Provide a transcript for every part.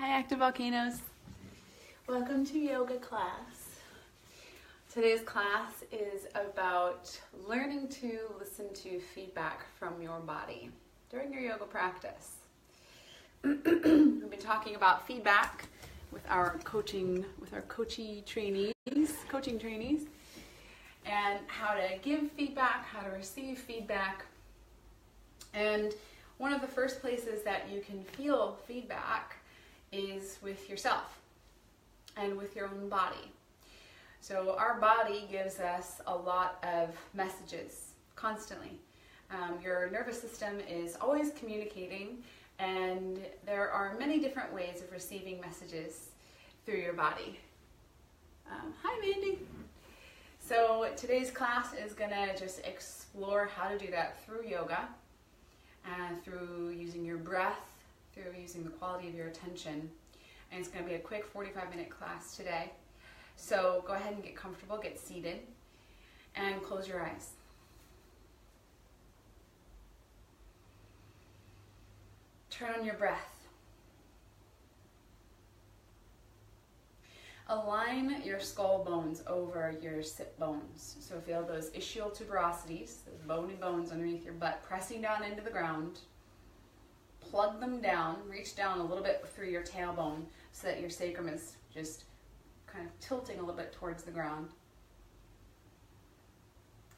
Hi active volcanoes. Welcome to yoga class. Today's class is about learning to listen to feedback from your body during your yoga practice. We've been talking about feedback with our coaching trainees, and how to give feedback, how to receive feedback. And one of the first places that you can feel feedback is with yourself and with your own body. So our body gives us a lot of messages constantly. Your nervous system is always communicating, and there are many different ways of receiving messages through your body. Hi Mandy. So today's class is going to just explore how to do that through yoga, through using your breath, through using the quality of your attention. And it's going to be a quick 45-minute class today. So go ahead and get comfortable, get seated, and close your eyes. Turn on your breath. Align your skull bones over your sit bones. So feel those ischial tuberosities, those bony bones underneath your butt, pressing down into the ground. Plug them down, reach down a little bit through your tailbone so that your sacrum is just kind of tilting a little bit towards the ground.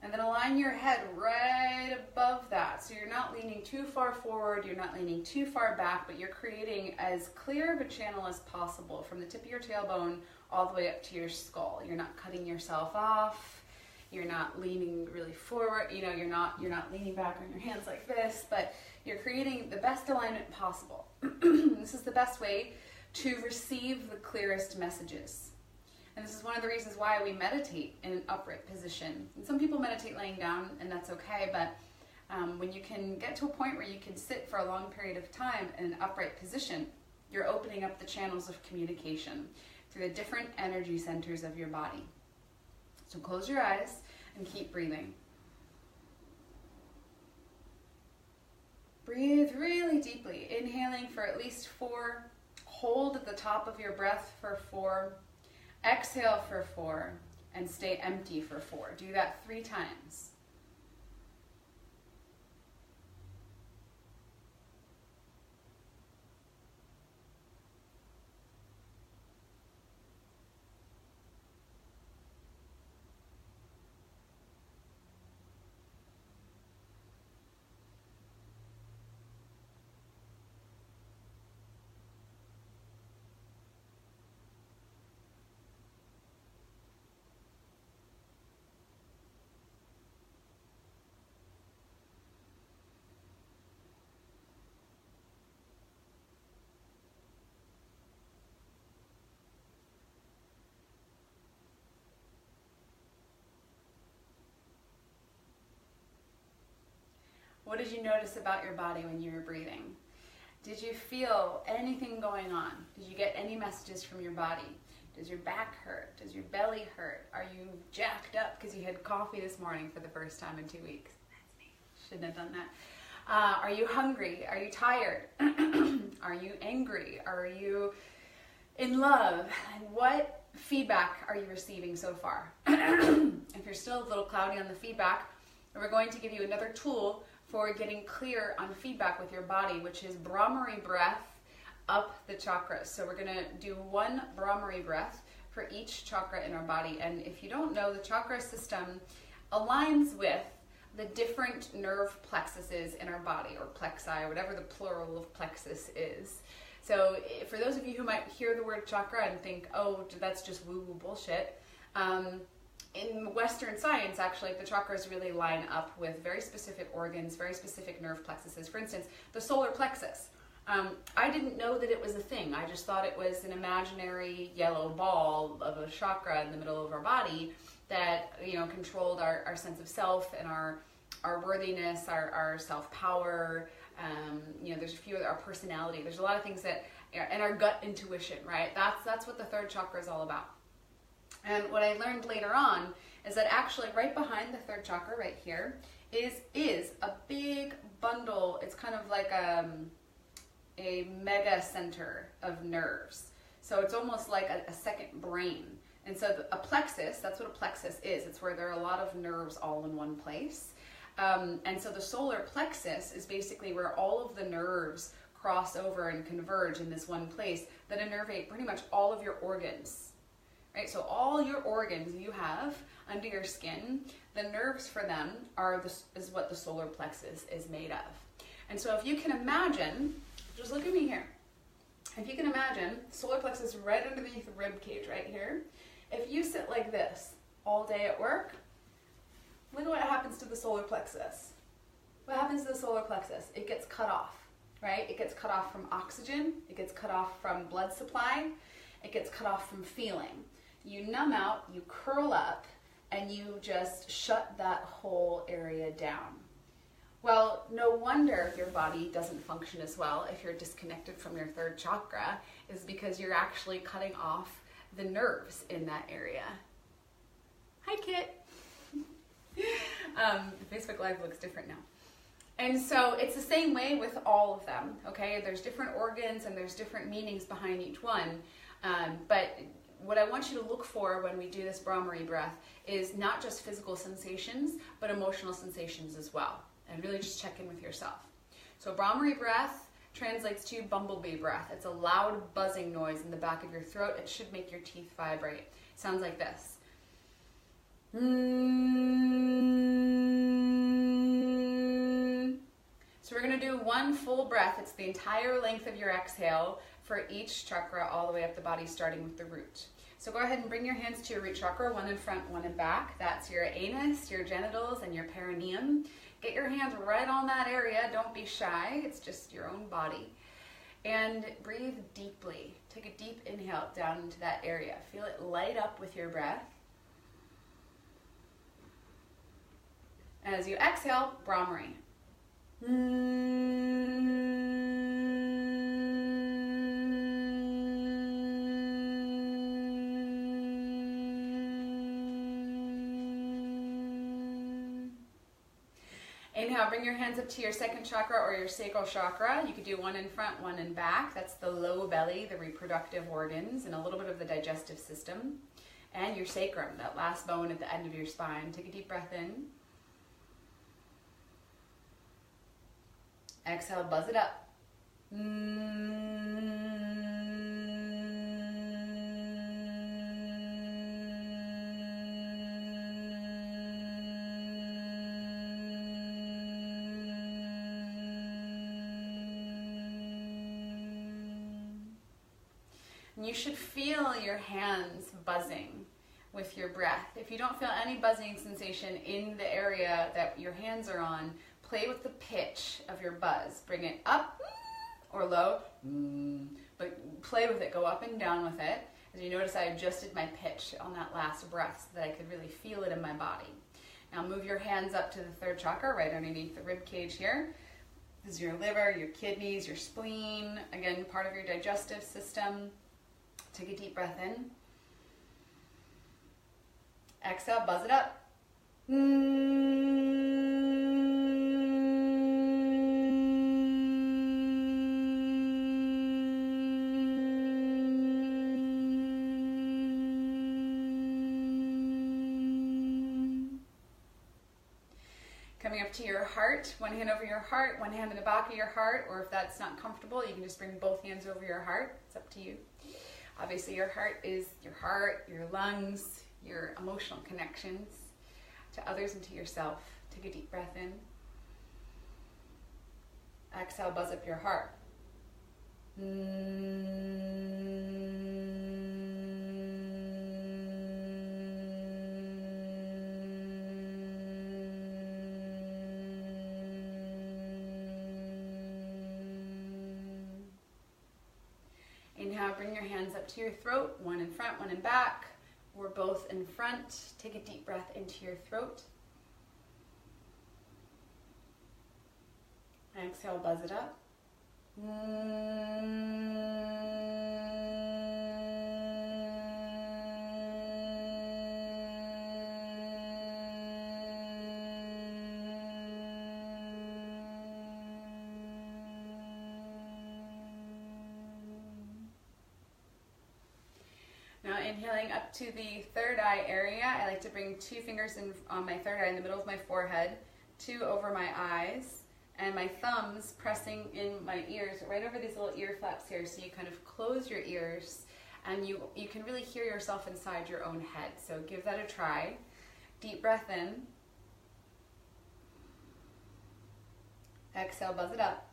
And then align your head right above that. So you're not leaning too far forward, you're not leaning too far back, but you're creating as clear of a channel as possible from the tip of your tailbone all the way up to your skull. You're not cutting yourself off. You're not leaning really forward, you're not leaning back on your hands like this, but you're creating the best alignment possible. This is the best way to receive the clearest messages. And this is one of the reasons why we meditate in an upright position. And some people meditate laying down, and that's okay, but when you can get to a point where you can sit for a long period of time in an upright position, you're opening up the channels of communication through the different energy centers of your body. So close your eyes and keep breathing. Breathe really deeply, inhaling for at least 4, hold at the top of your breath for 4, exhale for 4, and stay empty for 4. Do that 3 times. What did you notice about your body when you were breathing? Did you feel anything going on? Did you get any messages from your body? Does your back hurt? Does your belly hurt? Are you jacked up because you had coffee this morning for the first time in 2 weeks? That's me. Shouldn't have done that. Are you hungry? Are you tired? Are you angry? Are you in love? And what feedback are you receiving so far? If you're still a little cloudy on the feedback, we're going to give you another tool for getting clear on feedback with your body, which is Brahmari breath up the chakras. So we're going to do 1 Brahmari breath for each chakra in our body. And if you don't know, the chakra system aligns with the different nerve plexuses in our body, or plexi, whatever the plural of plexus is. So for those of you who might hear the word chakra and think, oh, that's just woo-woo bullshit, in Western science, actually, the chakras really line up with very specific organs, very specific nerve plexuses. For instance, the solar plexus. I didn't know that it was a thing. I just thought it was an imaginary yellow ball of a chakra in the middle of our body that, controlled our sense of self and our worthiness, our self-power. There's a few of our personality. There's a lot of things that, and our gut intuition, right? That's what the 3rd chakra is all about. And what I learned later on is that actually right behind the 3rd chakra right here is a big bundle. It's kind of like a mega center of nerves. So it's almost like a second brain. And so a plexus, that's what a plexus is. It's where there are a lot of nerves all in one place. And so the solar plexus is basically where all of the nerves cross over and converge in this one place that innervate pretty much all of your organs. Right? So all your organs you have under your skin, the nerves for them is what the solar plexus is made of. And so if you can imagine, just look at me here. If you can imagine, solar plexus right underneath the rib cage right here. If you sit like this all day at work, look at what happens to the solar plexus. What happens to the solar plexus? It gets cut off, right? It gets cut off from oxygen. It gets cut off from blood supply. It gets cut off from feeling. You numb out, you curl up, and you just shut that whole area down. Well, no wonder your body doesn't function as well if you're disconnected from your third chakra, is because you're actually cutting off the nerves in that area. Hi, Kit. The Facebook Live looks different now. And so it's the same way with all of them, okay? There's different organs and there's different meanings behind each one. But what I want you to look for when we do this Brahmari breath is not just physical sensations, but emotional sensations as well. And really just check in with yourself. So Brahmari breath translates to bumblebee breath. It's a loud buzzing noise in the back of your throat. It should make your teeth vibrate. Sounds like this. So we're going to do one full breath. It's the entire length of your exhale for each chakra all the way up the body, starting with the root. So go ahead and bring your hands to your root chakra, one in front, one in back. That's your anus, your genitals, and your perineum. Get your hands right on that area. Don't be shy. It's just your own body. And breathe deeply. Take a deep inhale down into that area. Feel it light up with your breath. As you exhale, Brahmari. Inhale, bring your hands up to your second chakra or your sacral chakra. You could do one in front, one in back. That's the low belly, the reproductive organs, and a little bit of the digestive system. And your sacrum, that last bone at the end of your spine. Take a deep breath in. Exhale, buzz it up. And you should feel your hands buzzing with your breath. If you don't feel any buzzing sensation in the area that your hands are on, play with the pitch of your buzz. Bring it up or low, but play with it. Go up and down with it. As you notice, I adjusted my pitch on that last breath so that I could really feel it in my body. Now move your hands up to the third chakra, right underneath the rib cage here. This is your liver, your kidneys, your spleen. Again, part of your digestive system. Take a deep breath in. Exhale, buzz it up. Coming up to your heart, one hand over your heart, one hand in the back of your heart, or if that's not comfortable, you can just bring both hands over your heart. It's up to you. Obviously, your heart is your heart, your lungs, your emotional connections to others and to yourself. Take a deep breath in. Exhale, buzz up your heart. Inhale, bring your hands up to your throat, one in front, one in back, or both in front. Take a deep breath into your throat. Exhale, buzz it up. Inhaling up to the third eye area. I like to bring 2 fingers in on my third eye in the middle of my forehead, 2 over my eyes, and my thumbs pressing in my ears, right over these little ear flaps here, so you kind of close your ears and you can really hear yourself inside your own head. So give that a try. Deep breath in. Exhale, buzz it up.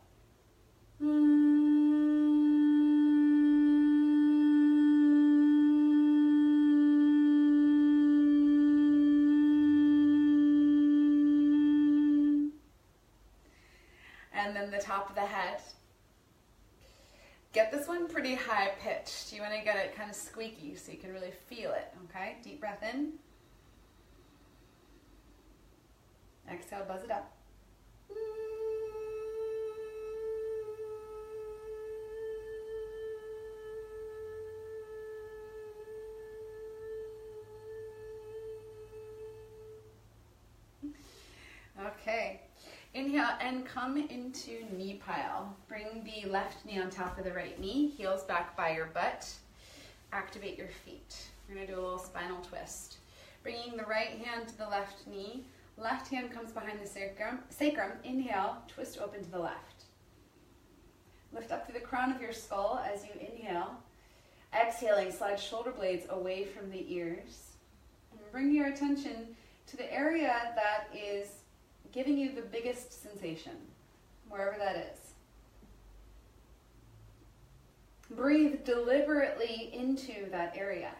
And then the top of the head. Get this one pretty high pitched. You want to get it kind of squeaky so you can really feel it, okay? Deep breath in. Exhale, buzz it up. Okay. Inhale and come into knee pile. Bring the left knee on top of the right knee, heels back by your butt. Activate your feet. We're going to do a little spinal twist. Bringing the right hand to the left knee. Left hand comes behind the sacrum. Inhale, twist open to the left. Lift up through the crown of your skull as you inhale. Exhaling, slide shoulder blades away from the ears. And bring your attention to the area that is giving you the biggest sensation, wherever that is. Breathe deliberately into that area.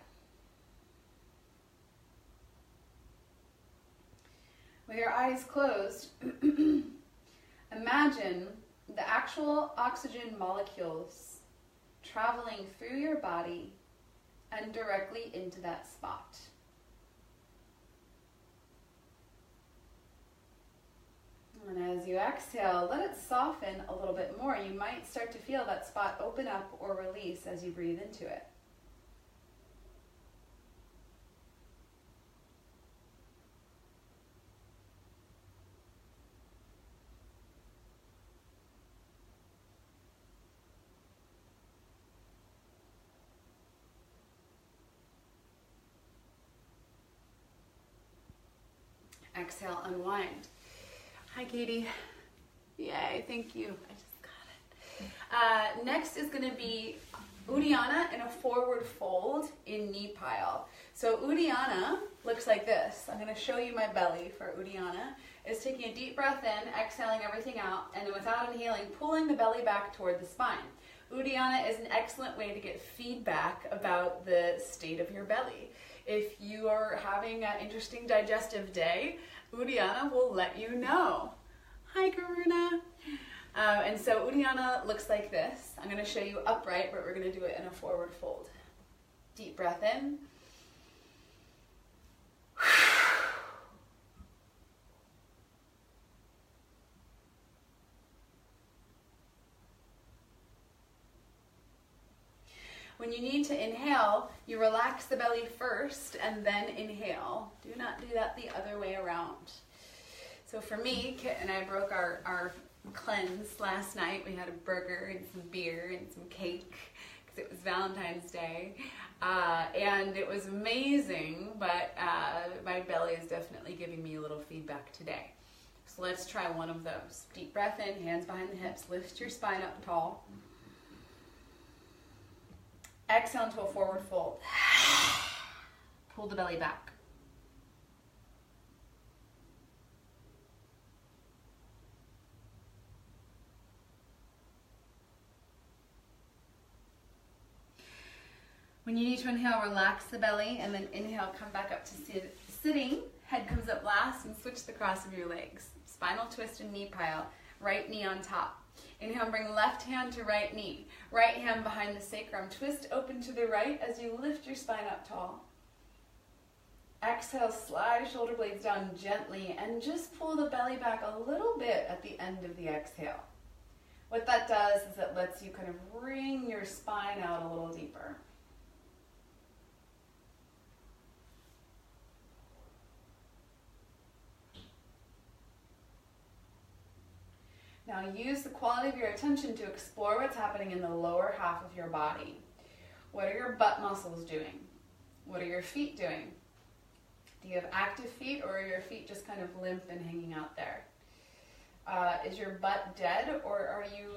With your eyes closed, imagine the actual oxygen molecules traveling through your body and directly into that spot. And as you exhale, let it soften a little bit more. You might start to feel that spot open up or release as you breathe into it. Exhale, unwind. Hi, Katie. Yay, thank you. I just got it. Next is going to be Uddiyana in a forward fold in knee pile. So Uddiyana looks like this. I'm going to show you my belly for Uddiyana. It's taking a deep breath in, exhaling everything out, and then without inhaling, pulling the belly back toward the spine. Uddiyana is an excellent way to get feedback about the state of your belly. If you are having an interesting digestive day, Uddiyana will let you know. Hi, Karuna. And so Uddiyana looks like this. I'm going to show you upright, but we're going to do it in a forward fold. Deep breath in. When you need to inhale, you relax the belly first and then inhale. Do not do that the other way around. So for me, Kit and I broke our cleanse last night. We had a burger and some beer and some cake because it was Valentine's Day. And it was amazing, but my belly is definitely giving me a little feedback today. So let's try one of those. Deep breath in, hands behind the hips. Lift your spine up tall. Exhale into a forward fold. Pull the belly back. When you need to inhale, relax the belly, and then inhale, come back up to sitting. Head comes up last, and switch the cross of your legs. Spinal twist and knee pile. Right knee on top. Inhale, bring left hand to right knee. Right hand behind the sacrum. Twist open to the right as you lift your spine up tall. Exhale, slide shoulder blades down gently and just pull the belly back a little bit at the end of the exhale. What that does is it lets you kind of wring your spine out a little deeper. Now use the quality of your attention to explore what's happening in the lower half of your body. What are your butt muscles doing? What are your feet doing? Do you have active feet, or are your feet just kind of limp and hanging out there? Is your butt dead, or are you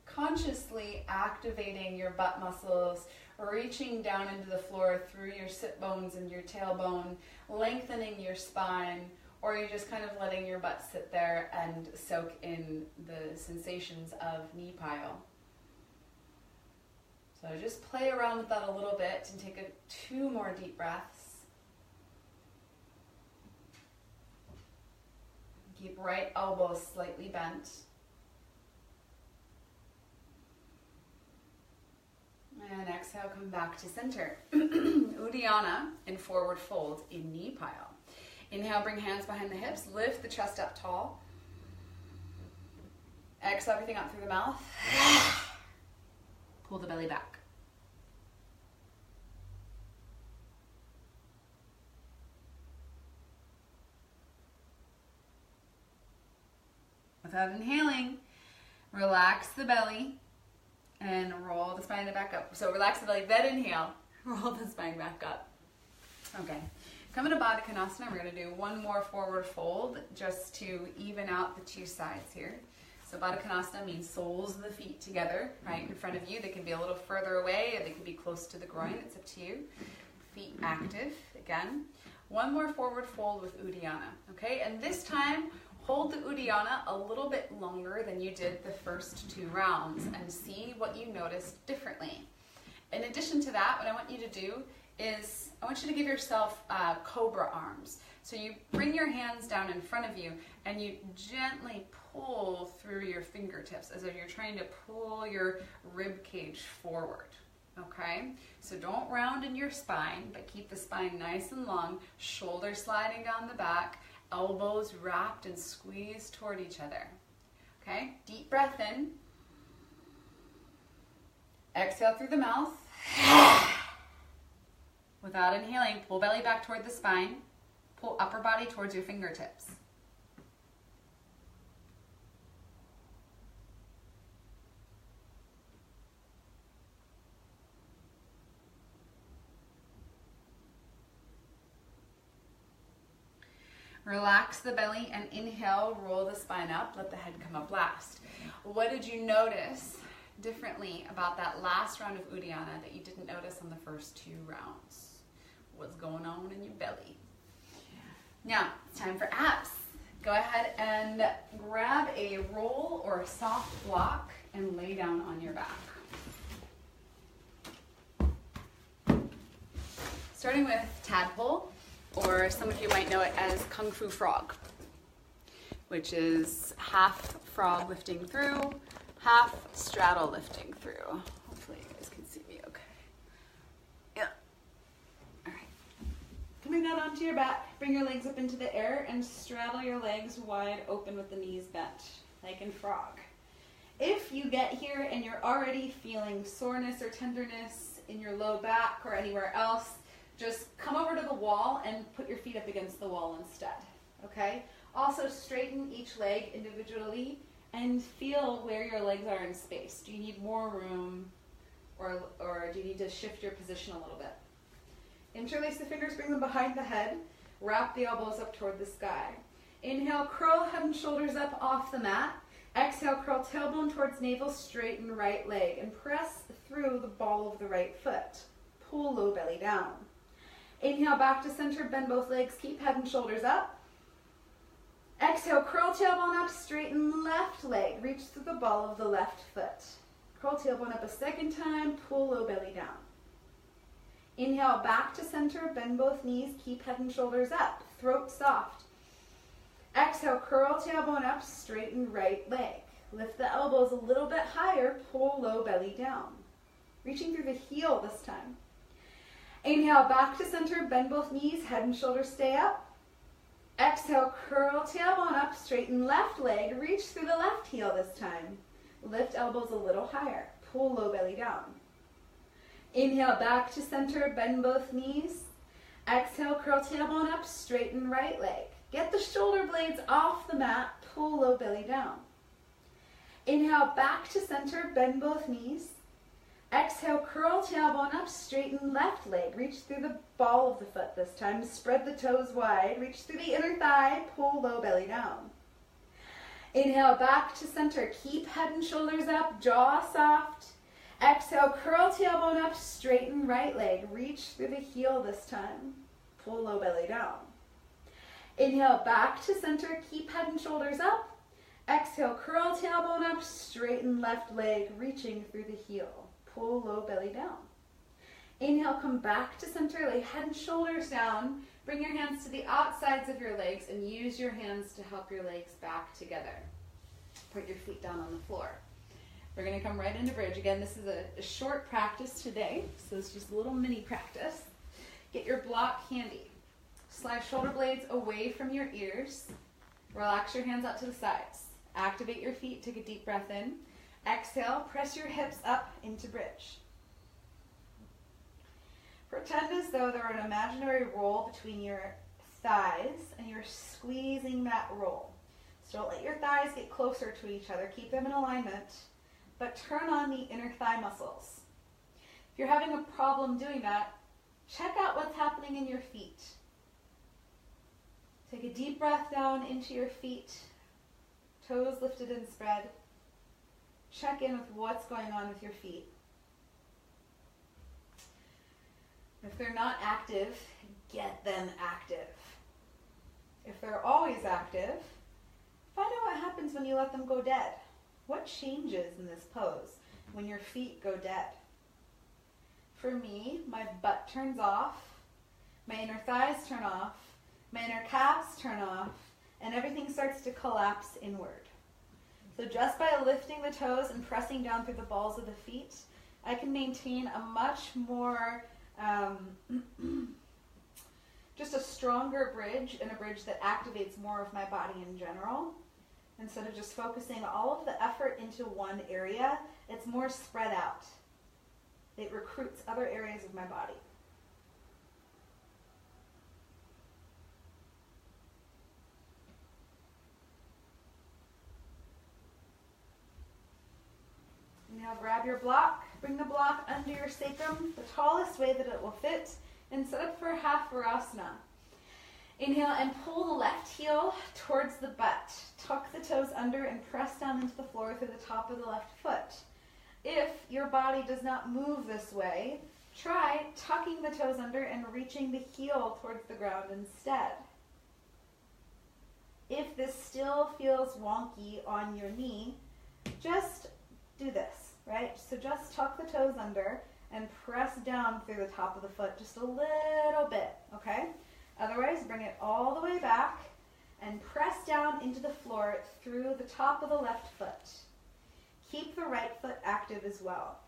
consciously activating your butt muscles, reaching down into the floor through your sit bones and your tailbone, lengthening your spine, or are you just kind of letting your butt sit there and soak in the sensations of knee pile? So just play around with that a little bit and take 2 more deep breaths. Keep right elbow slightly bent. And exhale, come back to center. Uddiyana in forward fold in knee pile. Inhale, bring hands behind the hips, lift the chest up tall. Exhale everything out through the mouth. Pull the belly back. Without inhaling, relax the belly and roll the spine back up. So relax the belly, then inhale, roll the spine back up. Okay, come into Baddha Konasana. We're going to do 1 more forward fold just to even out the 2 sides here. So Baddha Konasana means soles of the feet together, right in front of you. They can be a little further away, or they can be close to the groin. It's up to you. Feet active, again. 1 more forward fold with Uddiyana, okay? And this time, hold the Uddiyana a little bit longer than you did the first 2 rounds and see what you noticed differently. In addition to that, what I want you to do is I want you to give yourself cobra arms. So you bring your hands down in front of you and you gently pull through your fingertips as if you're trying to pull your rib cage forward. Okay, so don't round in your spine, but keep the spine nice and long, shoulders sliding down the back, elbows wrapped and squeezed toward each other. Okay, deep breath in. Exhale through the mouth. Without inhaling, pull belly back toward the spine. Pull upper body towards your fingertips. Relax the belly and inhale, roll the spine up, let the head come up last. What did you notice differently about that last round of Uddiyana that you didn't notice on the first 2 rounds? What's going on in your belly? Now, it's time for abs. Go ahead and grab a roll or a soft block and lay down on your back. Starting with tadpole, or some of you might know it as Kung Fu Frog, which is half frog lifting through, half straddle lifting through. Hopefully you guys can see me okay. Yeah. All right. Coming down onto your back, bring your legs up into the air and straddle your legs wide open with the knees bent, like in frog. If you get here and you're already feeling soreness or tenderness in your low back or anywhere else, just come over to the wall and put your feet up against the wall instead, okay? Also straighten each leg individually and feel where your legs are in space. Do you need more room or do you need to shift your position a little bit? Interlace the fingers, bring them behind the head, wrap the elbows up toward the sky. Inhale, curl head and shoulders up off the mat. Exhale, curl tailbone towards navel, straighten right leg and press through the ball of the right foot. Pull low belly down. Inhale, back to center, bend both legs, keep head and shoulders up. Exhale, curl tailbone up, straighten left leg, reach through the ball of the left foot. Curl tailbone up a second time, pull low belly down. Inhale, back to center, bend both knees, keep head and shoulders up, throat soft. Exhale, curl tailbone up, straighten right leg. Lift the elbows a little bit higher, pull low belly down. Reaching through the heel this time. Inhale, back to center, bend both knees, head and shoulders stay up. Exhale, curl tailbone up, straighten left leg, reach through the left heel this time. Lift elbows a little higher, pull low belly down. Inhale, back to center, bend both knees. Exhale, curl tailbone up, straighten right leg. Get the shoulder blades off the mat, pull low belly down. Inhale, back to center, bend both knees. Exhale, curl tailbone up, straighten left leg. Reach through the ball of the foot this time. Spread the toes wide. Reach through the inner thigh. Pull low belly down. Inhale, back to center. Keep head and shoulders up, jaw soft. Exhale, curl tailbone up, straighten right leg. Reach through the heel this time. Pull low belly down. Inhale, back to center. Keep head and shoulders up. Exhale, curl tailbone up, straighten left leg, reaching through the heel. Pull low belly down. Inhale, come back to center, lay head and shoulders down. Bring your hands to the outsides of your legs and use your hands to help your legs back together. Put your feet down on the floor. We're going to come right into bridge. Again, this is a short practice today, so it's just a little mini practice. Get your block handy. Slide shoulder blades away from your ears. Relax your hands out to the sides. Activate your feet. Take a deep breath in. Exhale, press your hips up into bridge. Pretend as though there are an imaginary roll between your thighs and you're squeezing that roll. So don't let your thighs get closer to each other. Keep them in alignment, but turn on the inner thigh muscles. If you're having a problem doing that, check out what's happening in your feet. Take a deep breath down into your feet, toes lifted and spread. Check in with what's going on with your feet. If they're not active, get them active. If they're always active, find out what happens when you let them go dead. What changes in this pose when your feet go dead? For me, my butt turns off, my inner thighs turn off, my inner calves turn off, and everything starts to collapse inward. So just by lifting the toes and pressing down through the balls of the feet, I can maintain a much more, just a stronger bridge, and a bridge that activates more of my body in general. Instead of just focusing all of the effort into one area, it's more spread out. It recruits other areas of my body. Now grab your block, bring the block under your sacrum, the tallest way that it will fit, and set up for half Virasana. Inhale and pull the left heel towards the butt. Tuck the toes under and press down into the floor through the top of the left foot. If your body does not move this way, try tucking the toes under and reaching the heel towards the ground instead. If this still feels wonky on your knee, just do this, right? So just tuck the toes under and press down through the top of the foot just a little bit, okay? Otherwise, bring it all the way back and press down into the floor through the top of the left foot. Keep the right foot active as well.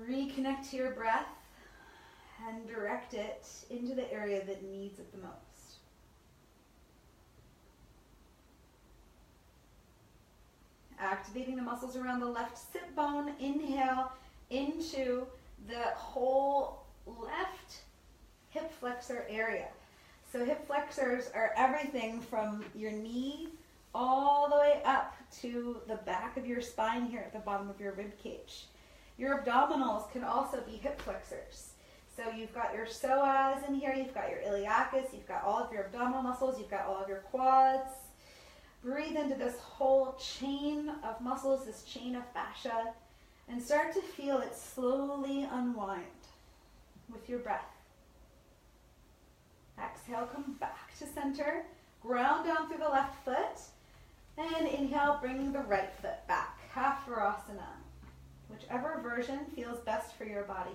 Reconnect to your breath and direct it into the area that needs it the most. Activating the muscles around the left sit bone. Inhale into the whole left hip flexor area. So hip flexors are everything from your knee all the way up to the back of your spine here at the bottom of your rib cage. Your abdominals can also be hip flexors. So you've got your psoas in here, you've got your iliacus, you've got all of your abdominal muscles, you've got all of your quads. Breathe into this whole chain of muscles, this chain of fascia, and start to feel it slowly unwind with your breath. Exhale, come back to center, ground down through the left foot, and inhale, bring the right foot back, half Virasana, whichever version feels best for your body.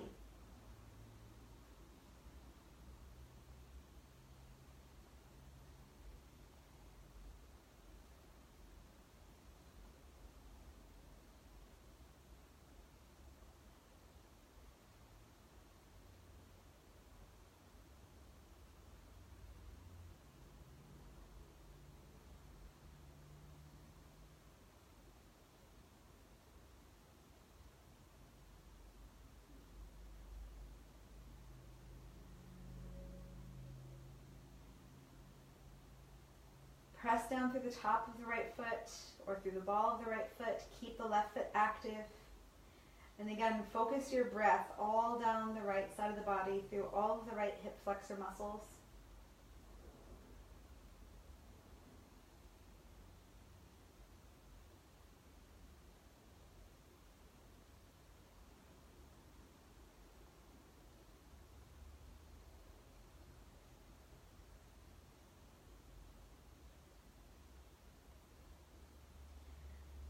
press down through the top of the right foot or through the ball of the right foot. Keep the left foot active. And again, focus your breath all down the right side of the body through all of the right hip flexor muscles.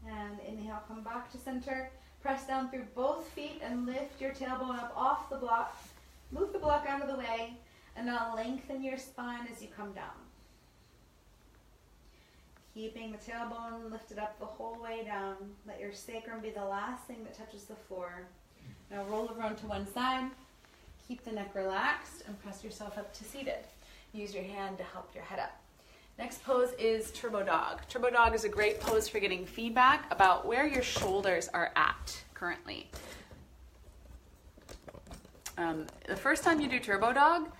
And inhale, come back to center. Press down through both feet and lift your tailbone up off the block. Move the block out of the way, and now lengthen your spine as you come down. Keeping the tailbone lifted up the whole way down. Let your sacrum be the last thing that touches the floor. Now roll over onto one side. Keep the neck relaxed and press yourself up to seated. Use your hand to help your head up. Next pose is Turbo Dog. Turbo Dog is a great pose for getting feedback about where your shoulders are at currently. The first time you do Turbo Dog,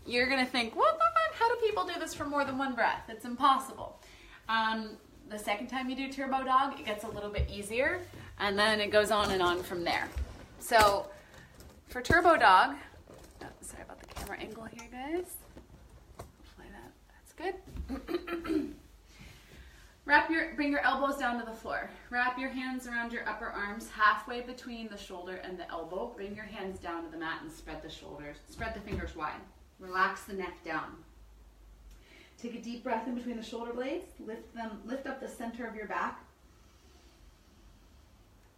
you're going to think, what the fuck? How do people do this for more than one breath? It's impossible. The second time you do Turbo Dog, it gets a little bit easier, and then it goes on and on from there. So for Turbo Dog, sorry about the camera angle here, guys. Hopefully that's good. Bring your elbows down to the floor. Wrap your hands around your upper arms halfway between the shoulder and the elbow. Bring your hands down to the mat and spread the fingers wide. Relax the neck down. Take a deep breath in between the shoulder blades. Lift up the center of your back.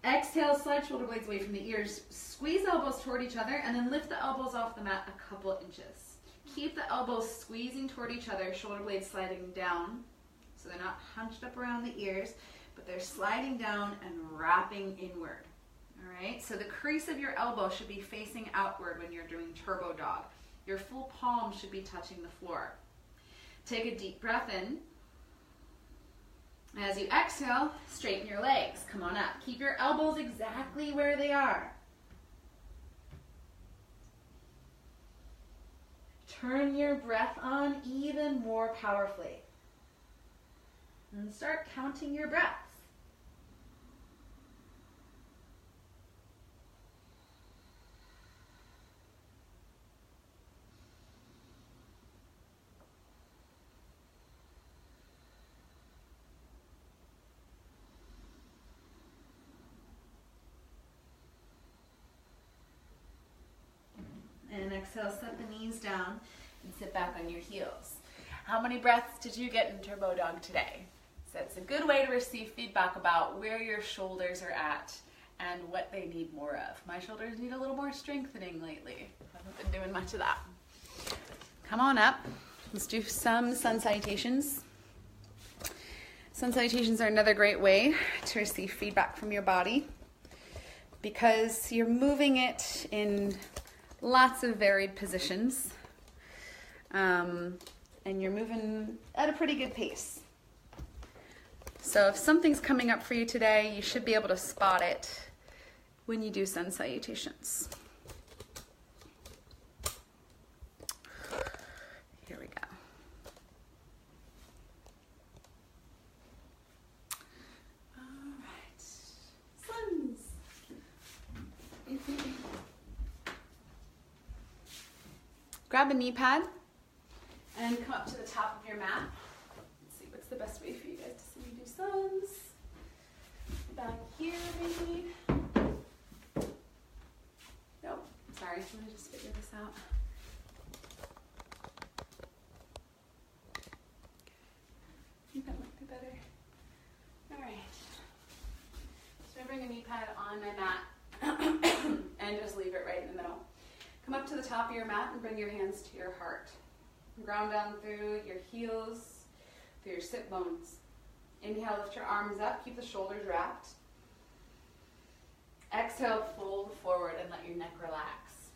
Exhale, slide shoulder blades away from the ears. Squeeze elbows toward each other and then lift the elbows off the mat a couple inches. Keep the elbows squeezing toward each other, shoulder blades sliding down. So they're not hunched up around the ears, but they're sliding down and wrapping inward. All right, so the crease of your elbow should be facing outward when you're doing Turbo Dog. Your full palm should be touching the floor. Take a deep breath in. As you exhale, straighten your legs. Come on up. Keep your elbows exactly where they are. Turn your breath on even more powerfully. And start counting your breaths. And exhale, set the knees down and sit back on your heels. How many breaths did you get in Turbo Dog today? So it's a good way to receive feedback about where your shoulders are at and what they need more of. My shoulders need a little more strengthening lately. I haven't been doing much of that. Come on up. Let's do some sun salutations. Sun salutations are another great way to receive feedback from your body because you're moving it in lots of varied positions, and you're moving at a pretty good pace. So if something's coming up for you today, you should be able to spot it when you do sun salutations. Here we go. All right, suns. Grab a knee pad and come up to the top of your mat. Let's see what's the best way for you guys to see me do suns. Back here, maybe. Nope, sorry, let me just figure this out. I think that might be better. All right. So I bring a knee pad on my mat and just leave it right in the middle. Come up to the top of your mat and bring your hands to your heart. Ground down through your heels, through your sit bones. Inhale, lift your arms up, keep the shoulders wrapped. Exhale, fold forward and let your neck relax.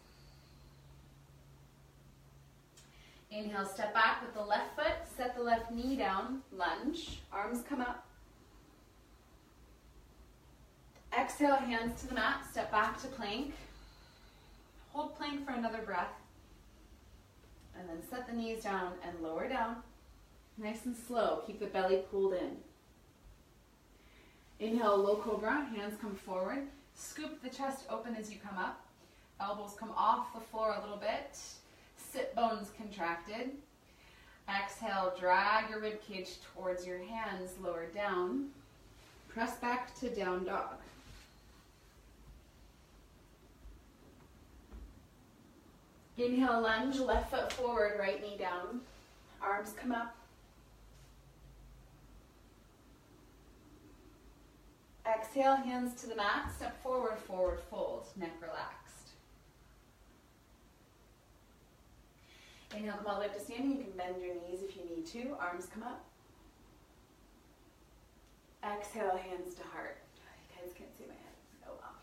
Inhale, step back with the left foot, set the left knee down, lunge, arms come up. Exhale, hands to the mat, step back to plank. Hold plank for another breath. And then set the knees down and lower down. Nice and slow. Keep the belly pulled in. Inhale, low cobra. Hands come forward. Scoop the chest open as you come up. Elbows come off the floor a little bit. Sit bones contracted. Exhale, drag your rib cage towards your hands, lower down. Press back to down dog. Inhale, lunge, left foot forward, right knee down. Arms come up. Exhale, hands to the mat, step forward, forward fold, neck relaxed. Inhale, come all the way up to standing. You can bend your knees if you need to. Arms come up. Exhale, hands to heart. You guys can't see my head. Oh well.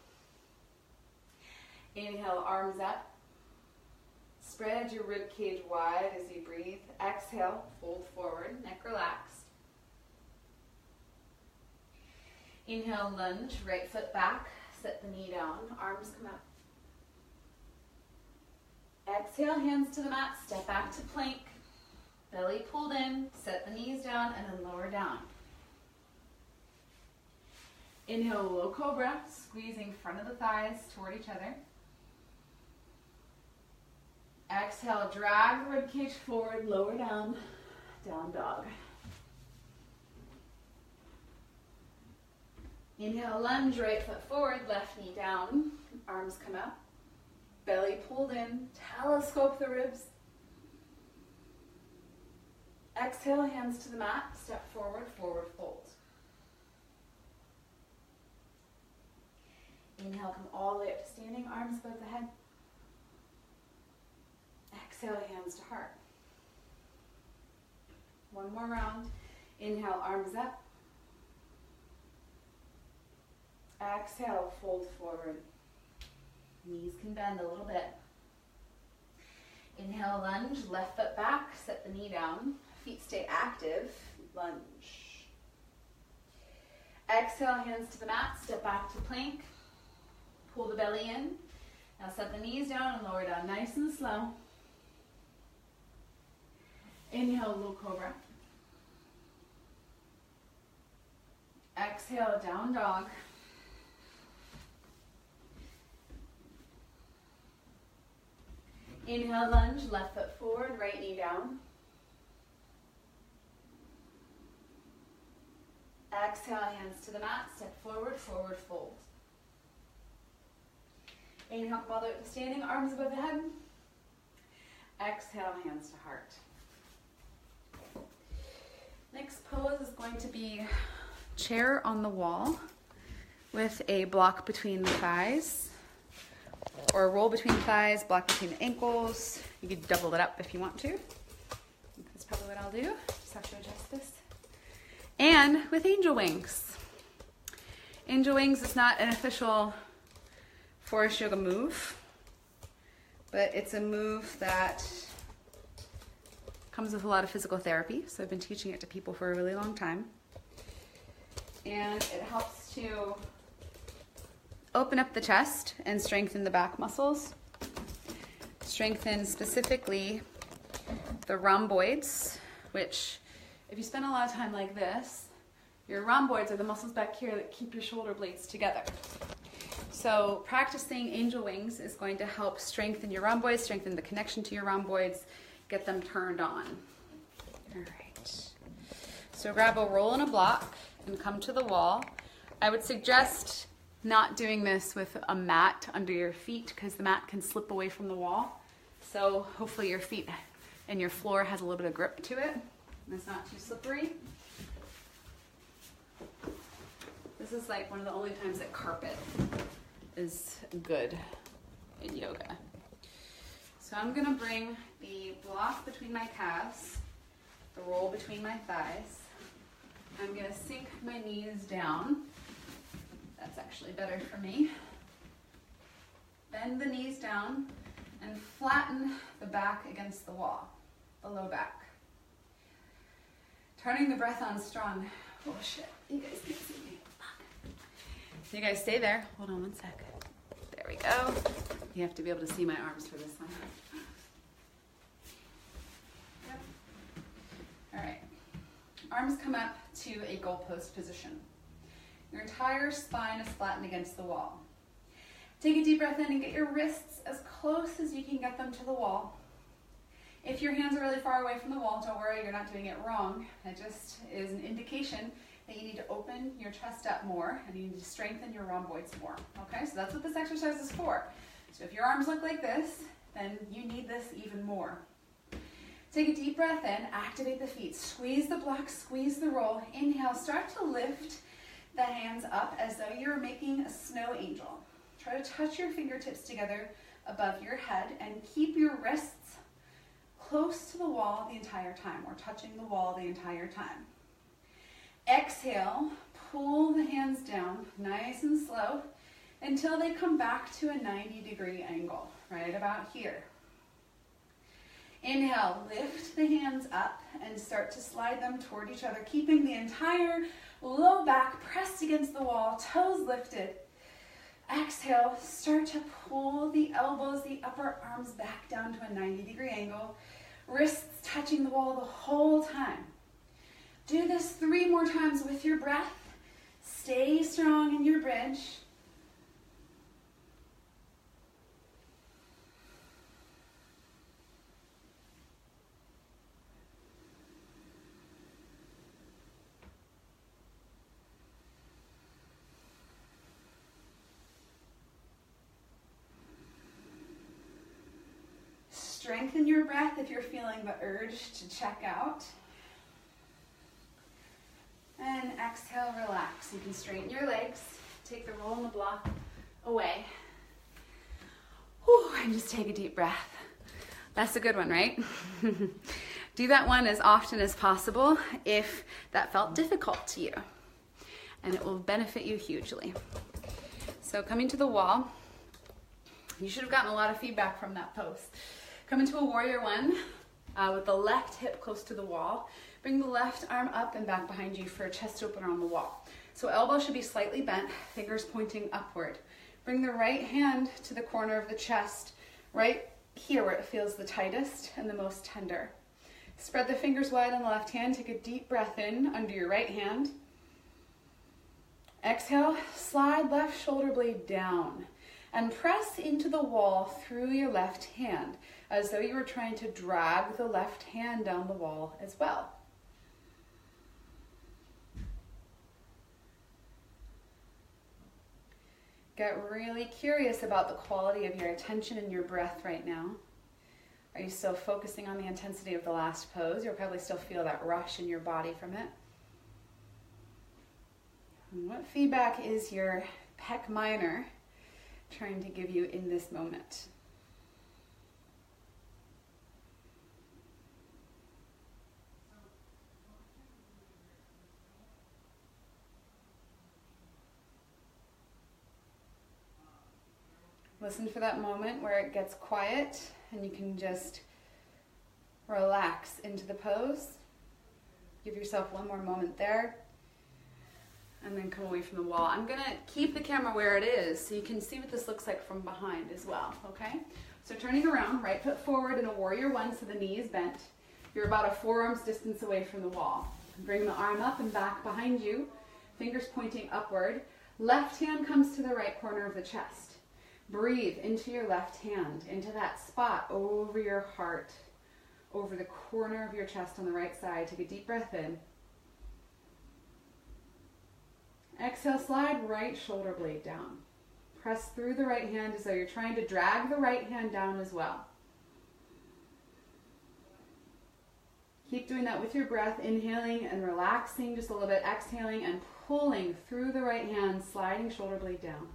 Inhale, arms up. Spread your rib cage wide as you breathe. Exhale, fold forward, neck relaxed. Inhale, lunge, right foot back, set the knee down, arms come up. Exhale, hands to the mat, step back to plank, belly pulled in, set the knees down, and then lower down. Inhale, low cobra, squeezing front of the thighs toward each other. Exhale, drag the ribcage forward, lower down, down dog. Inhale, lunge, right foot forward, left knee down, arms come up, belly pulled in, telescope the ribs. Exhale, hands to the mat, step forward, forward fold. Inhale, come all the way up to standing, arms above the head. Exhale, hands to heart. One more round. Inhale, arms up. Exhale, fold forward. Knees can bend a little bit. Inhale, lunge, left foot back, set the knee down. Feet stay active, lunge. Exhale, hands to the mat, step back to plank. Pull the belly in. Now set the knees down and lower down nice and slow. Inhale, low cobra. Exhale, down dog. Inhale, lunge, left foot forward, right knee down. Exhale, hands to the mat, step forward, forward fold. Inhale, come all the way up to standing, arms above the head. Exhale, hands to heart. Next pose is going to be chair on the wall with a block between the thighs, or roll between the thighs, block between the ankles. You could double it up if you want to. That's probably what I'll do. Just have to adjust this. And with angel wings. Angel wings is not an official Forrest Yoga move, but it's a move that comes with a lot of physical therapy. So I've been teaching it to people for a really long time. And it helps to open up the chest and strengthen the back muscles. Strengthen specifically the rhomboids, which if you spend a lot of time like this, your rhomboids are the muscles back here that keep your shoulder blades together. So practicing angel wings is going to help strengthen your rhomboids, strengthen the connection to your rhomboids, get them turned on. All right. So grab a roll and a block and come to the wall. I would suggest not doing this with a mat under your feet because the mat can slip away from the wall. So hopefully your feet and your floor has a little bit of grip to it and it's not too slippery. This is like one of the only times that carpet is good in yoga. So I'm gonna bring the block between my calves, the roll between my thighs. I'm gonna sink my knees down. That's actually better for me. Bend the knees down and flatten the back against the wall, the low back. Turning the breath on strong. Oh shit, you guys can't see me. Fuck. So you guys stay there. Hold on one sec. There we go. You have to be able to see my arms for this one. Yep. All right. Arms come up to a goalpost position. Your entire spine is flattened against the wall. Take a deep breath in and get your wrists as close as you can get them to the wall. If your hands are really far away from the wall, don't worry, you're not doing it wrong. It just is an indication that you need to open your chest up more and you need to strengthen your rhomboids more. Okay, so that's what this exercise is for. So if your arms look like this, then you need this even more. Take a deep breath in, activate the feet, squeeze the block, squeeze the roll. Inhale, start to lift the hands up as though you're making a snow angel. Try to touch your fingertips together above your head and keep your wrists close to the wall the entire time, or touching the wall the entire time. Exhale, pull the hands down nice and slow until they come back to a 90-degree angle, right about here. Inhale, lift the hands up and start to slide them toward each other, keeping the entire low back pressed against the wall, toes lifted. Exhale, start to pull the elbows, the upper arms back down to a 90-degree angle, wrists touching the wall the whole time. Do this 3 more times with your breath. Stay strong in your bridge. Strengthen your breath if you're feeling the urge to check out. And exhale, relax. You can straighten your legs, take the roll and the block away. Whew, and just take a deep breath. That's a good one, right? Do that one as often as possible if that felt difficult to you, and it will benefit you hugely. So coming to the wall, you should have gotten a lot of feedback from that pose. Come into a warrior one with the left hip close to the wall. Bring the left arm up and back behind you for a chest opener on the wall. So elbow should be slightly bent, fingers pointing upward. Bring the right hand to the corner of the chest, right here where it feels the tightest and the most tender. Spread the fingers wide on the left hand. Take a deep breath in under your right hand. Exhale, slide left shoulder blade down and press into the wall through your left hand as though you were trying to drag the left hand down the wall as well. Get really curious about the quality of your attention and your breath right now. Are you still focusing on the intensity of the last pose? You'll probably still feel that rush in your body from it. And what feedback is your pec minor trying to give you in this moment? Listen for that moment where it gets quiet and you can just relax into the pose. Give yourself one more moment there and then come away from the wall. I'm gonna keep the camera where it is so you can see what this looks like from behind as well, okay? So turning around, right foot forward in a warrior one so the knee is bent. You're about a forearm's distance away from the wall. Bring the arm up and back behind you, fingers pointing upward. Left hand comes to the right corner of the chest. Breathe into your left hand, into that spot over your heart, over the corner of your chest on the right side. Take a deep breath in. Exhale, slide right shoulder blade down. Press through the right hand as though you're trying to drag the right hand down as well. Keep doing that with your breath, inhaling and relaxing just a little bit, exhaling and pulling through the right hand, sliding shoulder blade down.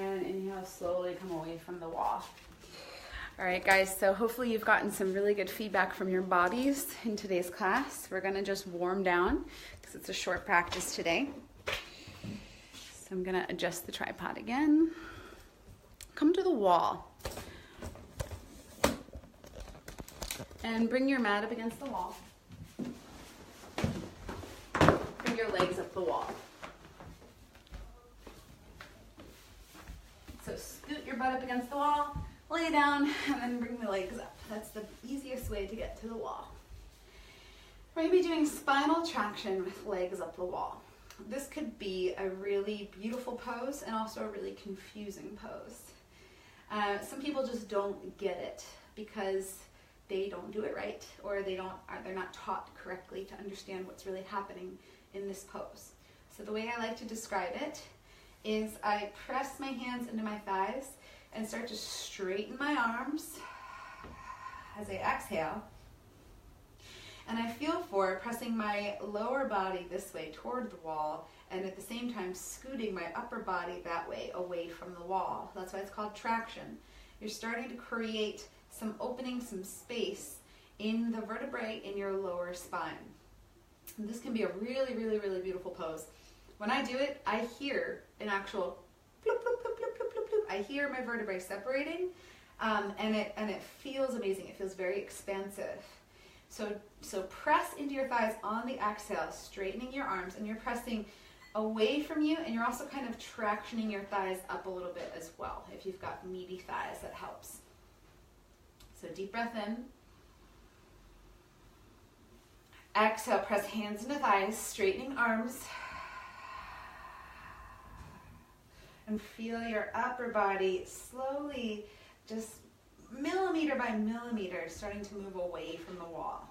And inhale, slowly come away from the wall. All right, guys, so hopefully you've gotten some really good feedback from your bodies in today's class. We're gonna just warm down because it's a short practice today. So I'm gonna adjust the tripod again. Come to the wall. And bring your mat up against the wall. Bring your legs up the wall. So scoot your butt up against the wall, lay down, and then bring the legs up. That's the easiest way to get to the wall. We're going to be doing spinal traction with legs up the wall. This could be a really beautiful pose and also a really confusing pose. Some people just don't get it because they don't do it right, or they're not taught correctly to understand what's really happening in this pose. So the way I like to describe it is I press my hands into my thighs and start to straighten my arms as I exhale. And I feel for pressing my lower body this way toward the wall, and at the same time scooting my upper body that way away from the wall. That's why it's called traction. You're starting to create some opening, some space in the vertebrae in your lower spine. And this can be a really, really, really beautiful pose. When I do it, I hear an actual bloop, bloop, bloop, bloop, bloop, bloop, bloop. I hear my vertebrae separating, and it feels amazing. It feels very expansive. So press into your thighs on the exhale, straightening your arms, and you're pressing away from you, and you're also kind of tractioning your thighs up a little bit as well. If you've got meaty thighs, that helps. So deep breath in. Exhale, press hands into thighs, straightening arms. And feel your upper body slowly, just millimeter by millimeter, starting to move away from the wall.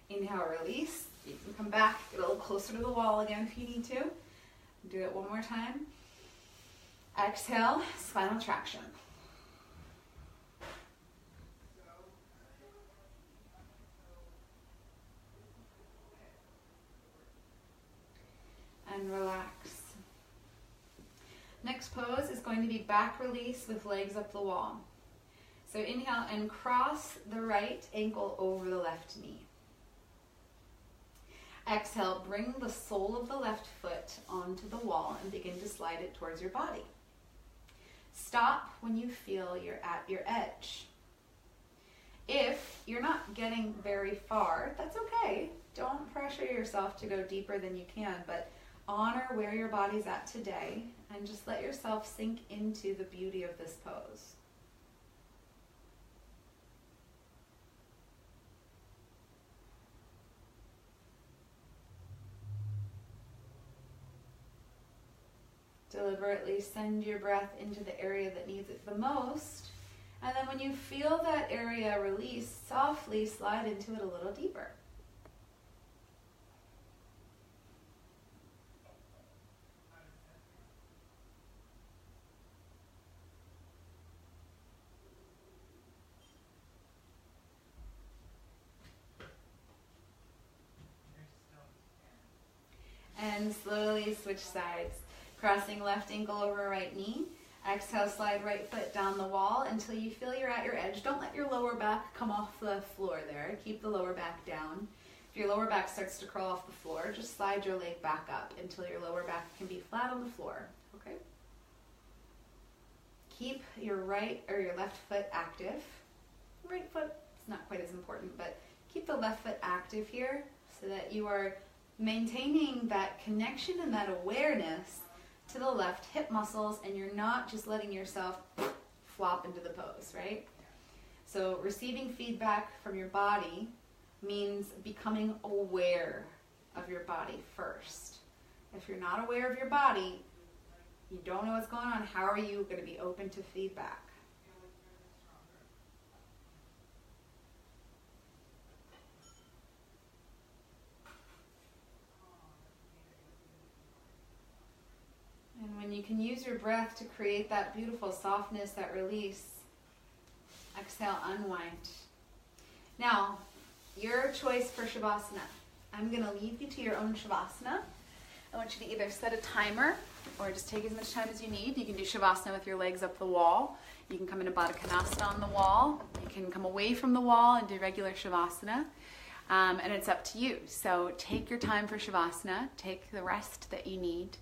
Inhale, release. You can come back, get a little closer to the wall again if you need to. Do it one more time. Exhale, spinal traction. And relax. Next pose is going to be back release with legs up the wall. So inhale and cross the right ankle over the left knee. Exhale, bring the sole of the left foot onto the wall and begin to slide it towards your body. Stop when you feel you're at your edge. If you're not getting very far, that's okay. Don't pressure yourself to go deeper than you can, but honor where your body's at today and just let yourself sink into the beauty of this pose. Deliberately send your breath into the area that needs it the most, and then when you feel that area release, softly slide into it a little deeper. And slowly switch sides. Crossing left ankle over right knee. Exhale, slide right foot down the wall until you feel you're at your edge. Don't let your lower back come off the floor there. Keep the lower back down. If your lower back starts to crawl off the floor, just slide your leg back up until your lower back can be flat on the floor. Okay? Keep your right or your left foot active. Right foot is not quite as important, but keep the left foot active here so that you are maintaining that connection and that awareness to the left hip muscles, and you're not just letting yourself flop into the pose, right? So receiving feedback from your body means becoming aware of your body first. If you're not aware of your body, you don't know what's going on, how are you going to be open to feedback? And when you can use your breath to create that beautiful softness, that release, exhale, unwind. Now, your choice for Shavasana. I'm going to leave you to your own Shavasana. I want you to either set a timer or just take as much time as you need. You can do Shavasana with your legs up the wall. You can come into Baddha Konasana on the wall. You can come away from the wall and do regular Shavasana. And it's up to you. So take your time for Shavasana. Take the rest that you need.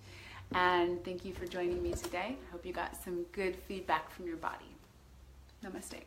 And thank you for joining me today. I hope you got some good feedback from your body. Namaste.